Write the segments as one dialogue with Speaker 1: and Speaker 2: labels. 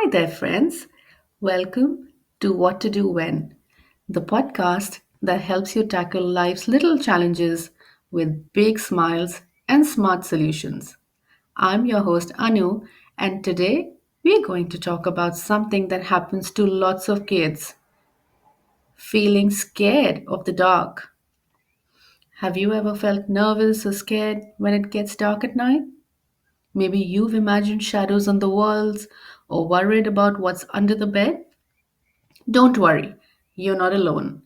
Speaker 1: Hi there, friends. Welcome to What to Do When, the podcast that helps you tackle life's little challenges with big smiles and smart solutions. I'm your host, Anu, and today we're going to talk about something that happens to lots of kids feeling scared of the dark. Have you ever felt nervous or scared when it gets dark at night? Maybe you've imagined shadows on the walls or worried about what's under the bed. Don't worry, you're not alone.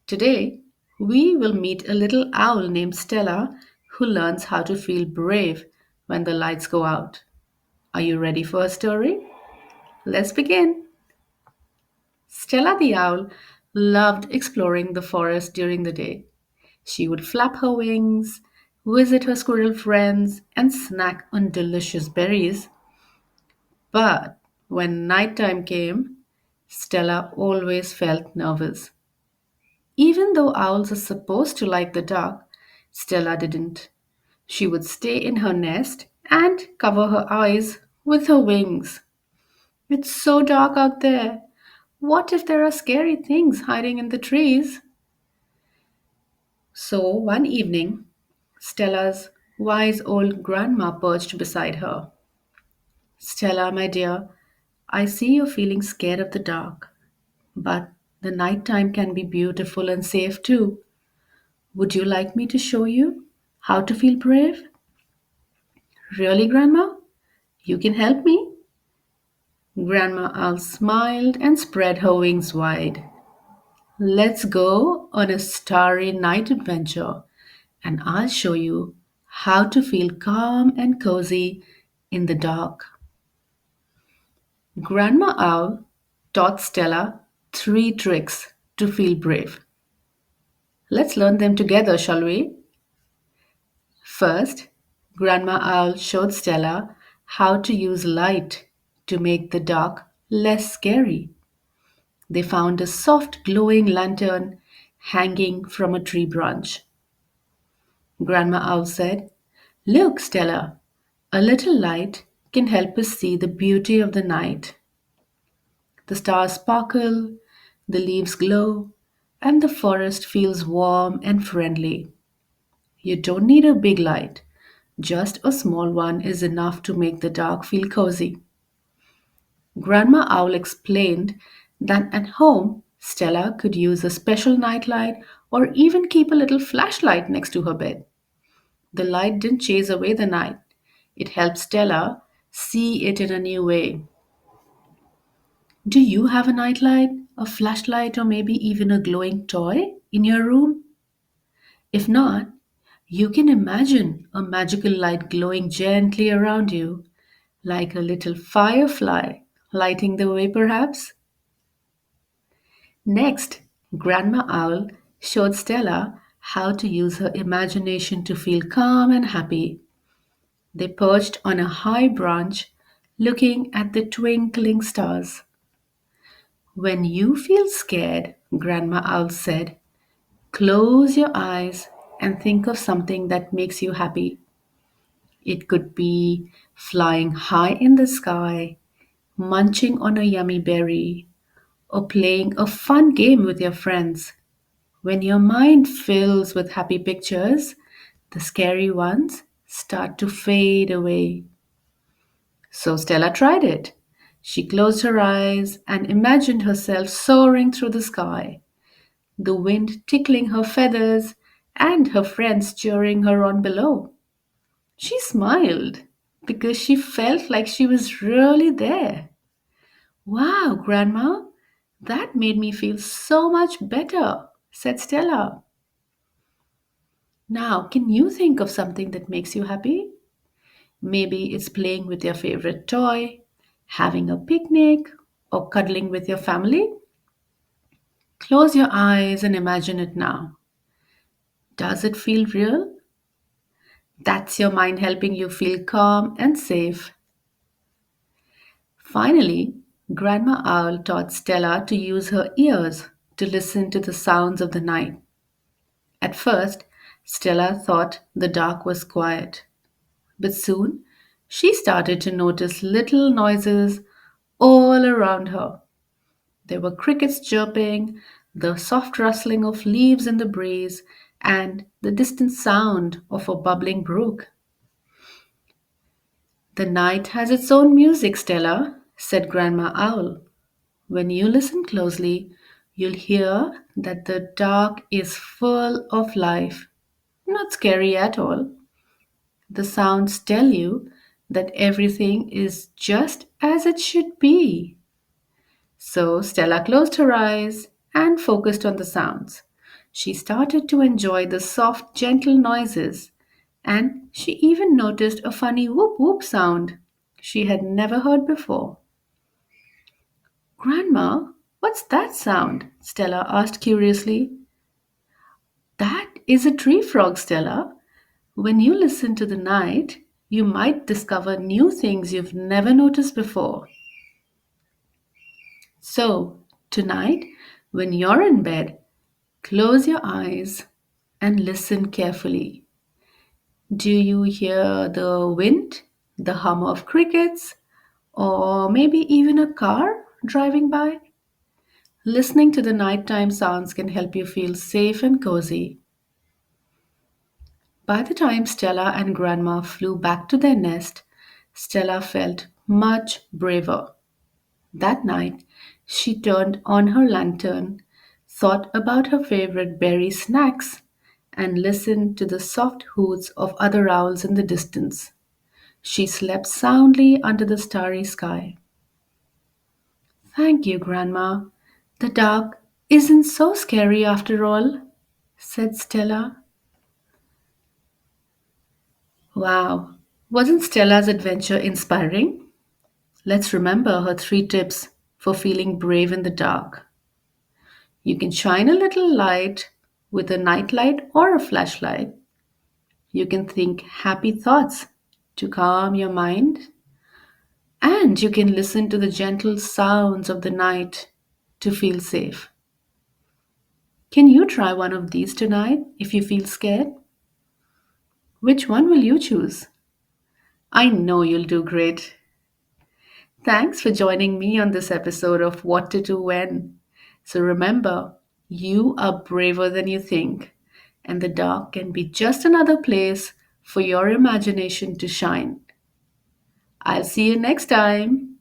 Speaker 1: Today, we will meet a little owl named Stella who learns how to feel brave when the lights go out. Are you ready for a story? Let's begin. Stella the owl loved exploring the forest during the day. She would flap her wings, visit her squirrel friends, and snack on delicious berries. But when nighttime came, Stella always felt nervous. Even though owls are supposed to like the dark, Stella didn't. She would stay in her nest and cover her eyes with her wings. It's so dark out there. What if there are scary things hiding in the trees? So one evening, Stella's wise old grandma perched beside her. Stella, my dear, I see you're feeling scared of the dark, but the nighttime can be beautiful and safe too. Would you like me to show you how to feel brave? Really, Grandma? You can help me? Grandma Owl smiled and spread her wings wide. Let's go on a starry night adventure, and I'll show you how to feel calm and cozy in the dark. Grandma Owl taught Stella three tricks to feel brave. Let's learn them together, shall we? First, Grandma Owl showed Stella how to use light to make the dark less scary. They found a soft glowing lantern hanging from a tree branch. Grandma Owl said, Look, Stella, a little light can help us see the beauty of the night. The stars sparkle, the leaves glow, and the forest feels warm and friendly. You don't need a big light. Just a small one is enough to make the dark feel cozy. Grandma Owl explained that at home, Stella could use a special nightlight or even keep a little flashlight next to her bed. The light didn't chase away the night, it helped Stella see it in a new way. Do you have a nightlight, a flashlight, or maybe even a glowing toy in your room? If not, you can imagine a magical light glowing gently around you, like a little firefly lighting the way, perhaps? Next, Grandma Owl showed Stella how to use her imagination to feel calm and happy. They perched on a high branch, looking at the twinkling stars. When you feel scared, Grandma Owl said, close your eyes and think of something that makes you happy. It could be flying high in the sky, munching on a yummy berry, or playing a fun game with your friends. When your mind fills with happy pictures, the scary ones start to fade away. So Stella tried it. She closed her eyes and imagined herself soaring through the sky, the wind tickling her feathers and her friends cheering her on below. She smiled because she felt like she was really there. Wow, Grandma, that made me feel so much better, said Stella. Now, can you think of something that makes you happy? Maybe it's playing with your favorite toy, having a picnic, or cuddling with your family. Close your eyes and imagine it now. Does it feel real? That's your mind helping you feel calm and safe. Finally, Grandma Owl taught Stella to use her ears to listen to the sounds of the night. At first, Stella thought the dark was quiet, but soon she started to notice little noises all around her. There were crickets chirping, the soft rustling of leaves in the breeze, and the distant sound of a bubbling brook. The night has its own music, Stella, said Grandma Owl. When you listen closely, you'll hear that the dark is full of life. Not scary at all. The sounds tell you that everything is just as it should be. So Stella closed her eyes and focused on the sounds. She started to enjoy the soft, gentle noises, and she even noticed a funny whoop whoop sound she had never heard before. Grandma, what's that sound? Stella asked curiously. That is a tree frog, Stella. When you listen to the night, you might discover new things you've never noticed before. So, tonight, when you're in bed, close your eyes and listen carefully. Do you hear the wind, the hum of crickets, or maybe even a car driving by? Listening to the nighttime sounds can help you feel safe and cozy. By the time Stella and Grandma flew back to their nest, Stella felt much braver. That night, she turned on her lantern, thought about her favorite berry snacks, and listened to the soft hoots of other owls in the distance. She slept soundly under the starry sky. Thank you, Grandma. The dark isn't so scary after all, said Stella. Wow, wasn't Stella's adventure inspiring? Let's remember her three tips for feeling brave in the dark. You can shine a little light with a nightlight or a flashlight. You can think happy thoughts to calm your mind. And you can listen to the gentle sounds of the night to feel safe. Can you try one of these tonight if you feel scared? Which one will you choose? I know you'll do great. Thanks for joining me on this episode of What to Do When. So remember, you are braver than you think, and the dark can be just another place for your imagination to shine. I'll see you next time.